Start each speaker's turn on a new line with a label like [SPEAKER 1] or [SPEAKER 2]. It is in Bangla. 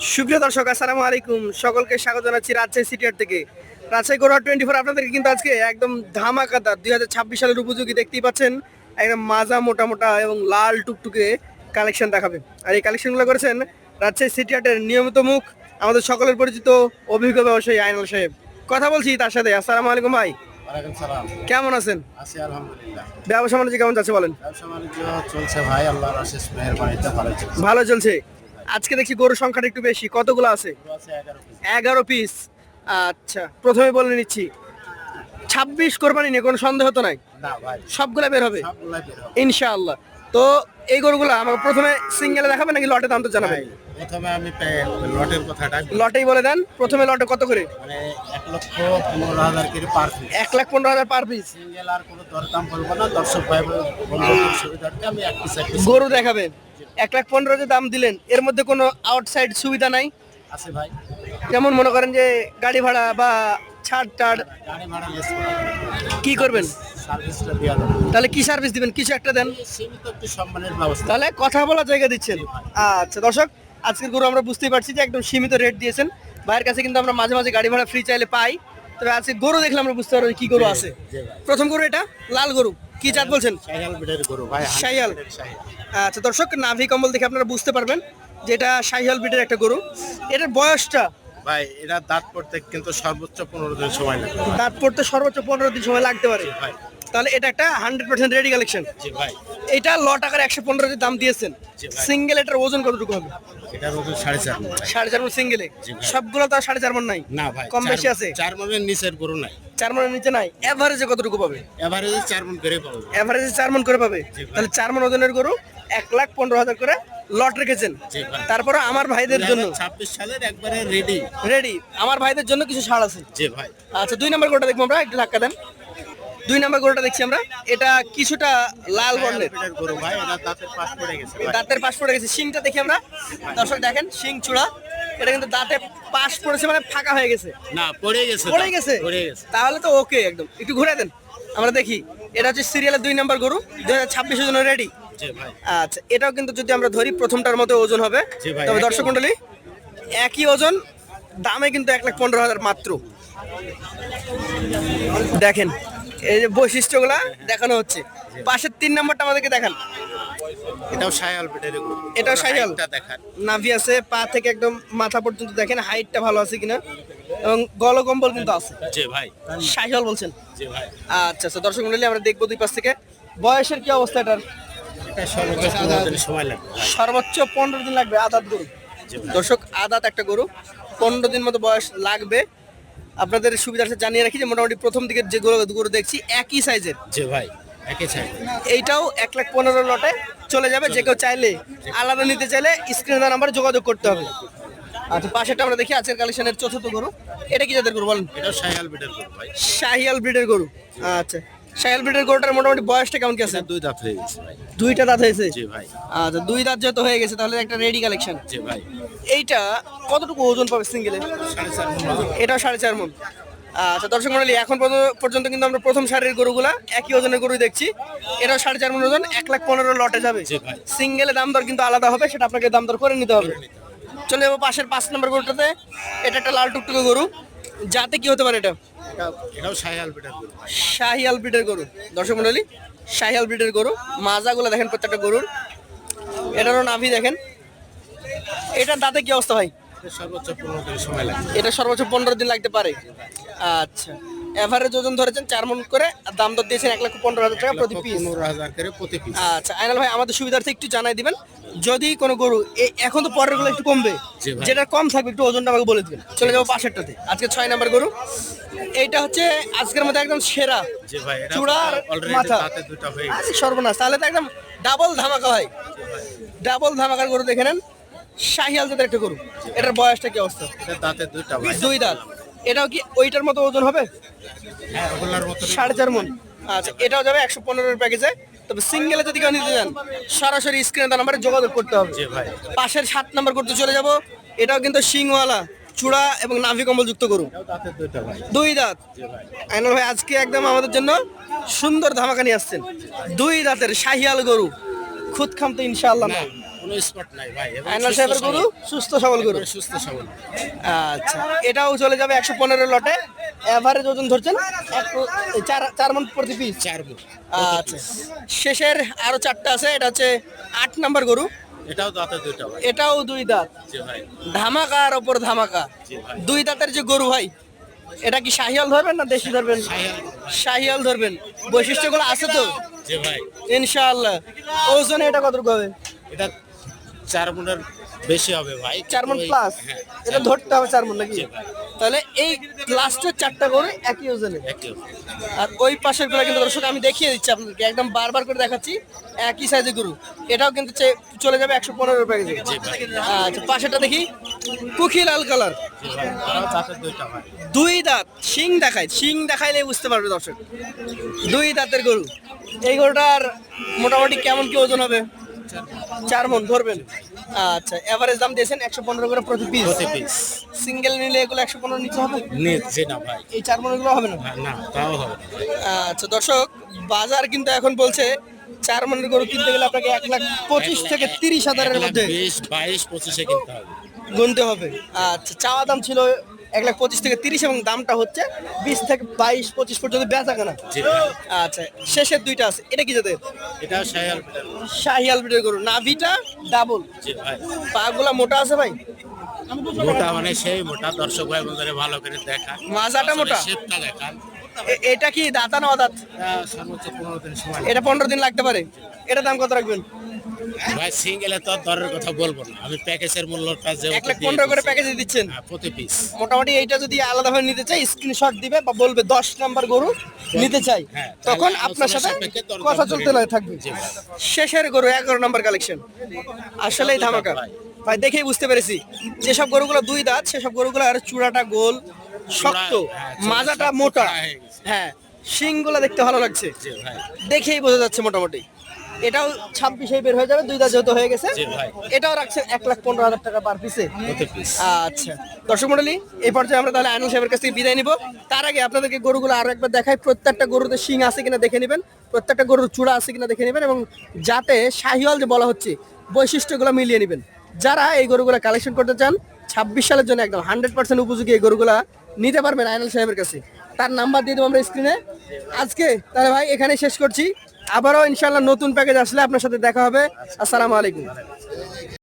[SPEAKER 1] সুপ্রিয় দর্শক, আসসালামু আলাইকুম। সকলকে স্বাগত জানাচ্ছি রাজশাহী সিটিহাট থেকে। রাজশাহী গরুহাট 24 আপনাদেরকে কিন্তু আজকে একদম ধামাকাদার 2026 সালের উপযোগী দেখতেই পাচ্ছেন, একদম মাজা মোটা মোটা এবং লাল টুকটুকে কালেকশন দেখাবে। আর এই কালেকশনগুলো করেছেন রাজশাহী সিটিহাটের নিয়মিত মুখ, আমাদের সকলের পরিচিত অভিজ্ঞ ব্যবসায়ী আইনাল সাহেব। কথা বলছি তার সাথে। আসসালামু আলাইকুম ভাই,
[SPEAKER 2] ওয়ালাইকুম সালাম।
[SPEAKER 1] কেমন আছেন?
[SPEAKER 2] আছি আলহামদুলিল্লাহ।
[SPEAKER 1] ব্যবসা বাণিজ্য কেমন যাচ্ছে বলেন?
[SPEAKER 2] ব্যবসা বাণিজ্য চলছে ভাই, আল্লাহর অশেষ মেহেরবানিতে ভালো চলছে।
[SPEAKER 1] ভালো চলছে। আজকে দেখছি গরুর সংখ্যাটা একটু বেশি, কতগুলো আছে?
[SPEAKER 2] গরু আছে 11 পিস।
[SPEAKER 1] 11 পিস। আচ্ছা, প্রথমে বলে নিচ্ছি 26 কোরবানি নিয়ে কোনো সন্দেহ তো নাই,
[SPEAKER 2] না ভাই,
[SPEAKER 1] সবগুলা বের হবে
[SPEAKER 2] সবগুলাই বের হবে।
[SPEAKER 1] ইনশাআল্লাহ। তো এই গরুগুলো আমাকে প্রথমে সিঙ্গেলে দেখাবেন নাকি লটে দাম তো জানাবেন?
[SPEAKER 2] ভাই, প্রথমে আমি লটের কথাটা
[SPEAKER 1] লটেই বলে দেন। প্রথমে লটে কত করে?
[SPEAKER 2] মানে 1,15,000 করে per piece.
[SPEAKER 1] 1,15,000 per piece.
[SPEAKER 2] Single আর কোনো দরদাম বলবো না, দর্শক ভাই বন্ধুদের সুবিধার্থে আমি এক পিস
[SPEAKER 1] গরু দেখাবেন। 1,15,000 যে দাম দিলেন, এর মধ্যে কোনো আউটসাইড সুবিধা নাই?
[SPEAKER 2] আছে ভাই।
[SPEAKER 1] যেমন মনে করেন যে গাড়ি ভাড়া বা ছাড় টাড়
[SPEAKER 2] গাড়ি ভাড়া লেস করা যাবে।
[SPEAKER 1] কি করবেন?
[SPEAKER 2] সার্ভিসটা দেওয়া যাবে।
[SPEAKER 1] তাহলে কি সার্ভিস দিবেন? কিছু একটা দেন।
[SPEAKER 2] সীমিত একটু সম্মানের ব্যবস্থা।
[SPEAKER 1] তাহলে কথা বলার জায়গা দিচ্ছেন। আচ্ছা দর্শক, আজকের গরু আমরা বুঝতেই পারছি যে একদম সীমিত রেট দিয়েছেন। ভাইয়ের কাছে কিন্তু আমরা মাঝে মাঝে গাড়ি ভাড়া ফ্রি চাইলে পাই। তবে আজকে গরু দেখলে আমরা বুঝতে পারবো কি গরু আছে। প্রথম গরু এটা লাল গরু, কি জাত বলছেন?
[SPEAKER 2] শাহিয়াল ব্রিডের গরু ভাই।
[SPEAKER 1] শাহিয়াল।
[SPEAKER 2] 100% শাহিয়াল।
[SPEAKER 1] আচ্ছা দর্শক, নাভি কম্বল দেখে আপনারা বুঝতে পারবেন যে এটা শাহিয়াল ব্রিডের একটা গরু। এটার বয়সটা?
[SPEAKER 2] ভাই, এটা দাঁত পড়তে কিন্তু সর্বোচ্চ 15 দিন সময় লাগে।
[SPEAKER 1] দাঁত পড়তে সর্বোচ্চ 15 দিন সময় লাগতে পারে।
[SPEAKER 2] জি ভাই।
[SPEAKER 1] তাহলে এটা একটা 100% রেডি কালেকশন।
[SPEAKER 2] জি ভাই।
[SPEAKER 1] এটা ল টাকার 115 যে দাম দিয়েছেন,
[SPEAKER 2] জি ভাই।
[SPEAKER 1] সিঙ্গেল এটার ওজন কতটুকু হবে?
[SPEAKER 2] এটার ওজন 4.5 মণ ভাই।
[SPEAKER 1] 4.5 মণ সিঙ্গেলে?
[SPEAKER 2] জি ভাই।
[SPEAKER 1] সবগুলো তো 4.5 মণ নাই,
[SPEAKER 2] না ভাই,
[SPEAKER 1] কম বেশি আছে।
[SPEAKER 2] 4 মণের নিচের গরু নাই।
[SPEAKER 1] 4 মণের নিচে নাই। এভারেজে কতটুকু পাবে?
[SPEAKER 2] এভারেজে 4 মণ করে পাবো।
[SPEAKER 1] এভারেজে 4 মণ করে পাবে।
[SPEAKER 2] জি ভাই।
[SPEAKER 1] তাহলে 4 মণ ওজনের গরু 1,15,000 করে লট রেখেছেন।
[SPEAKER 2] জি ভাই।
[SPEAKER 1] তারপরে আমার ভাইদের জন্য
[SPEAKER 2] 2026 সালের একবারে রেডি।
[SPEAKER 1] রেডি, আমার ভাইদের জন্য কিছু ছাড় আছে।
[SPEAKER 2] জি ভাই।
[SPEAKER 1] আচ্ছা, 2 নম্বর গরুটা দেখবো আমরা, একটু ধাক্কা দেন। 2 নম্বর গরুটা দেখছি আমরা, এটা কিছুটা লাল বর্ণের।
[SPEAKER 2] ব্রিডের গরু ভাই, এটা দাঁতের পাশ পড়ে গেছে ভাই।
[SPEAKER 1] দাঁতের পাশ পড়ে গেছে। শিংটা দেখি আমরা, দর্শক দেখেন শিং চূড়া। এটা কিন্তু দাঁতে পাশ পড়েছে, মানে ফাঁকা হয়ে গেছে।
[SPEAKER 2] না, পড়ে গেছে।
[SPEAKER 1] পড়ে গেছে?
[SPEAKER 2] পড়ে গেছে।
[SPEAKER 1] তাহলে তো ওকে একদম। একটু ঘুরে দেন, আমরা দেখি। এটা হচ্ছে সিরিয়ালের 2 নম্বর গরু, 2026 জন্য রেডি।
[SPEAKER 2] জি ভাই।
[SPEAKER 1] আচ্ছা, এটাও কিন্তু যদি আমরা ধরি প্রথমটার মতো ওজন হবে।
[SPEAKER 2] জি ভাই,
[SPEAKER 1] তবে
[SPEAKER 2] একই
[SPEAKER 1] দর্শক মন্ডলী, একই ওজন, দামে কিন্তু 1,15,000 মাত্র। দেখেন এই যে বৈশিষ্ট্যগুলা দেখানো হচ্ছে। পাশের 3 নম্বরটা আমাদেরকে দেখান।
[SPEAKER 2] এটাও শাহিয়াল ব্রিডের গরু।
[SPEAKER 1] এটাও শাহিয়াল?
[SPEAKER 2] হাইটটা দেখান।
[SPEAKER 1] নাভি আছে, পা থেকে একদম মাথা পর্যন্ত দেখেন, হাইটটা ভালো আছে কিনা, এবং গলকম্বল কিন্তু আছে।
[SPEAKER 2] জি ভাই।
[SPEAKER 1] শাহিয়াল বলছেন?
[SPEAKER 2] জি ভাই।
[SPEAKER 1] আচ্ছা আচ্ছা, দর্শক মন্ডলী আমরা দেখবো দুই পাশ থেকে। বয়সের কি অবস্থা এটার?
[SPEAKER 2] এটা সর্বোচ্চ 15 দিন সময় লাগবে ভাই।
[SPEAKER 1] সর্বোচ্চ 15 দিন লাগবে। আদাত গরু
[SPEAKER 2] জি ভাই।
[SPEAKER 1] দর্শক, আদাত একটা গরু, 15 দিন মতো বয়স লাগবে। আপনাদের সুবিধার্থে জানিয়ে রাখি যে মোটামুটি প্রথম দিকের যে গরু দেখছি একই সাইজের।
[SPEAKER 2] জি ভাই, একই সাইজ।
[SPEAKER 1] এইটাও 1,15,000 লটে চলে যাবে। যে কেউ চাইলে আলাদা নিতে চাইলে স্ক্রিনে দেওয়া নাম্বারে যোগাযোগ করতে হবে। আচ্ছা, পাশেরটা আমরা দেখি আজকের কালেকশনের চতুর্থ গরু। এটা কি জাতের গরু বলেন?
[SPEAKER 2] এটাও শাহিয়াল ব্রিডের গরু ভাই।
[SPEAKER 1] শাহিয়াল ব্রিডের গরু। আচ্ছা, শাহিয়াল ব্রিডের গরুটার মোটামুটি বয়সটা কেমন কি আছে?
[SPEAKER 2] এটা 2 দাঁত হয়ে গেছে ভাই।
[SPEAKER 1] 2টা দাঁত হয়েছে?
[SPEAKER 2] জি ভাই।
[SPEAKER 1] আচ্ছা, 2 দাঁত যেহেতু হয়ে গেছে তাহলে একটা রেডি কালেকশন।
[SPEAKER 2] জি ভাই।
[SPEAKER 1] এইটা কতটুকু ওজন পাবে সিঙ্গেলে?
[SPEAKER 2] 4.5 মণ।
[SPEAKER 1] এটাও 4.5 মণ। আচ্ছা দর্শক মন্ডলী, এখন পর্যন্ত কিন্তু আমরা প্রথম সারির গরুগুলা একই ওজনের গরু দেখছি। এটাও 4.5 মণ ওজন, 1,15,000 লটে যাবে।
[SPEAKER 2] জি ভাই।
[SPEAKER 1] সিঙ্গেলে দাম দর কিন্তু আলাদা হবে, সেটা আপনাকে দাম দর করে নিতে হবে। চলে যাবো পাশের 5 নম্বর গরুটাতে। এটা একটা লাল টুকটুকে গরু, যাতে কি হতে পারে? এটা
[SPEAKER 2] এটাও শাহিয়াল ব্রিডের গরু।
[SPEAKER 1] শাহিয়াল ব্রিডের গরু। দর্শক মন্ডলী, শাহিয়াল ব্রিডের গরু, মাজাগুলো দেখেন প্রত্যেকটা গরুর। এটারও নাভি দেখেন। এটার দাঁতে কি অবস্থা ভাই?
[SPEAKER 2] এটা সর্বোচ্চ 15 দিন সময় লাগবে।
[SPEAKER 1] এটা সর্বোচ্চ 15 দিন লাগতে পারে। আচ্ছা, এভারেজ ওজন ধরেছেন 4 মণ করে, আর দাম দর দিয়েছেন 1,15,000 টাকা প্রতি পিস।
[SPEAKER 2] 15,000 করে প্রতি পিস।
[SPEAKER 1] আচ্ছা আইনাল ভাই, আমাদের সুবিধার্থে একটু জানাই দিবেন, যদি কোনো গরু এখন তো পরের গুলো একটু কমবে,
[SPEAKER 2] জি ভাই।
[SPEAKER 1] যেটা কম থাকবে একটু ওজনটা আমাকে বলে দিবেন। চলে যাবো পাশেরটাতে, আজকে 6 নম্বর গরু। এইটা হচ্ছে আজকের মধ্যে একদম সেরা।
[SPEAKER 2] জি ভাই, এটা
[SPEAKER 1] চূড়ার
[SPEAKER 2] অলরেডি
[SPEAKER 1] মাথা।
[SPEAKER 2] দাঁতে দুটো হয়ে গেছে।
[SPEAKER 1] আরে সর্বনাশ, তাহলে তো একদম ডাবল ধামাকা হয়। ডাবল ধামাকার গরু দেখে নেন, শাহিয়াল জাতের একটা গরু। এটার বয়সটা কি অবস্থা?
[SPEAKER 2] এটা দাঁতে দুটো ভাই।
[SPEAKER 1] 2 দাঁত। এটাও কি ওইটার মতো ওজন হবে?
[SPEAKER 2] হ্যাঁ, ওগুলার মতো।
[SPEAKER 1] 4.5 মণ। আচ্ছা, এটাও যাবে 115 প্যাকেজে। তবে সিঙ্গেলে যদি কেউ নিতে চান সরাসরি স্ক্রিনে দেওয়া নাম্বারে যোগাযোগ করতে হবে।
[SPEAKER 2] জি ভাই।
[SPEAKER 1] পাশের 7 নম্বর করতে চলে যাব। এটাও কিন্তু শিংওয়ালা, চূড়া এবং নাভি কম্বল যুক্ত গরু,
[SPEAKER 2] এটাও দাঁতে দুটো ভাই।
[SPEAKER 1] 2 দাঁত।
[SPEAKER 2] জি ভাই।
[SPEAKER 1] আইনাল ভাই আজকে একদম আমাদের জন্য সুন্দর ধামাকা নিয়ে আসছেন। 2 দাঁতের শাহিয়াল গরু, খুদ খাম তো ইনশাআল্লাহ না।
[SPEAKER 2] কোনো স্পট নাই ভাই, এবং
[SPEAKER 1] আয়নাল
[SPEAKER 2] সুস্থ
[SPEAKER 1] সাহেবের গরু
[SPEAKER 2] সবল।
[SPEAKER 1] সুস্থ সবল গরু।
[SPEAKER 2] একবারে সুস্থ সবল।
[SPEAKER 1] আচ্ছা, এটাও চলে যাবে 115 লটে। এভারেজ ওজন ধরছেন চার মণ প্রতি পিস।
[SPEAKER 2] 4 মুখ।
[SPEAKER 1] আচ্ছা, শেষের আরো 4টা আছে। এটা হচ্ছে 8 নাম্বার গরু।
[SPEAKER 2] এটাও দাঁতে দুইটা ভাই।
[SPEAKER 1] এটাও 2 দাঁত।
[SPEAKER 2] জি ভাই।
[SPEAKER 1] ধামাকার ওপর ধামাকা।
[SPEAKER 2] জি ভাই।
[SPEAKER 1] 2 দাঁতের যে গরু ভাই, এটা কি শাহিয়াল ধরবেন না দেশি ধরবেন?
[SPEAKER 2] সাহিয়াল।
[SPEAKER 1] শাহিয়াল ধরবেন। বৈশিষ্ট্যগুলো আছে তো
[SPEAKER 2] জি ভাই।
[SPEAKER 1] ইনশাআল্লাহ। ওজনে এটা কতটুকু হবে?
[SPEAKER 2] এটা 4 মুনের বেশি হবে ভাই।
[SPEAKER 1] 4 মণ
[SPEAKER 2] ওই-
[SPEAKER 1] প্লাস।
[SPEAKER 2] হ্যাঁ,
[SPEAKER 1] এটা ধরতে হবে 4 মণ নাকি?
[SPEAKER 2] জি ভাই।
[SPEAKER 1] তাহলে এই লাস্টের 4টা গরু একই ওজনে।
[SPEAKER 2] একই হবে।
[SPEAKER 1] আর ওই পাশের গুলো কিন্তু দর্শক আমি দেখিয়ে দিচ্ছি আপনাদেরকে, একদম বারবার করে দেখাচ্ছি। একই সাইজের গরু। এটাও কিন্তু চলে যাবে 115 প্যাকেজে।
[SPEAKER 2] জি ভাই।
[SPEAKER 1] আচ্ছা, পাশেরটা দেখি। কুকি লাল কালার,
[SPEAKER 2] জি ভাই। এটাও দাঁতে দুইটা ভাই।
[SPEAKER 1] 2 দাঁত। শিং দেখায়, শিং দেখাইলে বুঝতে পারবে দর্শক। 2 দাঁতের গরু। এই গরুটার মোটামুটি কেমন কি ওজন হবে? 4 মণ ধরবেন। আচ্ছা, এভারেজ দাম দিয়েছেন 115 করে প্রতি পিস।
[SPEAKER 2] প্রতি পিস।
[SPEAKER 1] সিঙ্গেল নিলে এগুলো 115 নিচে হবে?
[SPEAKER 2] নিচ্ছে না ভাই।
[SPEAKER 1] এই 4 মণ এগুলো হবে না?
[SPEAKER 2] না, তাও হবে না।
[SPEAKER 1] আচ্ছা দর্শক, বাজার কিন্তু এখন বলছে 4 মণের গরু কিনতে গেলে আপনাকে 1,25,000 থেকে 30,000-এর মধ্যে
[SPEAKER 2] 20, 22, 25 কিনতে হবে।
[SPEAKER 1] গুনতে হবে। আচ্ছা, চাওয়া দাম ছিল 1,25,000 থেকে 30 এবং দামটা হচ্ছে 20 থেকে 22-25 পর্যন্ত বেচা কেনা।
[SPEAKER 2] জি ভাই।
[SPEAKER 1] আচ্ছা, শেষের 2টা আছে। এটা কি জাতের?
[SPEAKER 2] এটাও সাহিয়াল বিটার।
[SPEAKER 1] শাহিয়াল ব্রিডের গরু। নাভিটা ডাবল।
[SPEAKER 2] জি ভাই।
[SPEAKER 1] পাগুলা মোটা আছে ভাই?
[SPEAKER 2] মোটা মানে সেই মোটা, দর্শক ভাই বন্ধুরা ভালো করে দেখা।
[SPEAKER 1] মাজাটা মোটা?
[SPEAKER 2] শেপটা দেখান।
[SPEAKER 1] এটা কি দাঁতা না অদাঁত?
[SPEAKER 2] এটা সর্বোচ্চ 15 দিন সময়।
[SPEAKER 1] এটা 15 দিন লাগতে পারে। এটা দাম কত রাখবেন?
[SPEAKER 2] ভাই সিঙ্গেলে তো আর দরের কথা বলবো না, আমি প্যাকেজের মূল্যটা যে
[SPEAKER 1] 1,15,000 করে প্যাকেজে দিচ্ছেন।
[SPEAKER 2] প্রতি পিস।
[SPEAKER 1] মোটামুটি এইটা যদি আলাদাভাবে নিতে চাই, স্ক্রিনশট দিবে বা বলবে 10 নাম্বার গরু নিতে চাই,
[SPEAKER 2] হ্যাঁ,
[SPEAKER 1] তখন
[SPEAKER 2] তাহলে
[SPEAKER 1] আপনার সাথে
[SPEAKER 2] আলোচনা সাপেক্ষে দরদাম
[SPEAKER 1] কথা
[SPEAKER 2] করে
[SPEAKER 1] চলতে থাকবে।
[SPEAKER 2] জি ভাই।
[SPEAKER 1] শেষের গরু 11 নাম্বার কালেকশন। আসলেই ধামাকা ভাই, দেখেই বুঝতে পেরেছি যেসব গরুগুলো 2 দাঁত সেসব গরুগুলো আর চূড়াটা গোল, শক্ত,
[SPEAKER 2] হ্যাঁ,
[SPEAKER 1] মাজাটা
[SPEAKER 2] শক্ত
[SPEAKER 1] মোটা।
[SPEAKER 2] করা হয়ে গেছে।
[SPEAKER 1] হ্যাঁ, শিংগুলো দেখতে ভালো লাগছে,
[SPEAKER 2] জি ভাই।
[SPEAKER 1] দেখেই বোঝা যাচ্ছে মোটামুটি। এটাও 26-এ বের হয়ে যাবে, 2 দাঁত যেহেতু হয়ে গেছে।
[SPEAKER 2] জি ভাই।
[SPEAKER 1] এটাও রাখছেন 1,15,000 টাকা পার পিসে।
[SPEAKER 2] প্রতি পিস।
[SPEAKER 1] আচ্ছা দর্শক মন্ডলী, এই পর্যায়ে আমরা তাহলে আয়নাল সাহেবের কাছ থেকে বিদায় নিব। তার আগে আপনাদেরকে গরুগুলো আরো একবার দেখাই। প্রত্যেকটা গরুতে শিং আছে কিনা দেখে নেবেন, প্রত্যেকটা গরুর চূড়া আছে কিনা দেখে নেবেন, এবং যাতে শাহিওয়াল যে বলা হচ্ছে বৈশিষ্ট্যগুলো মিলিয়ে নেবেন। যারা এই গরুগুলো কালেকশন করতে চান 26 সালের জন্য একদম 100% উপযোগী এই গরুগুলা নিতে পারবেন আয়নাল সাহেবের কাছে। তার নাম্বার দিয়ে দেবো আমরা স্ক্রিনে। আজকে তাহলে ভাই এখানে শেষ করছি। আবারও ইনশাআল্লাহ নতুন প্যাকেজ আসলে আপনার সাথে দেখা হবে। আসসালামু আলাইকুম।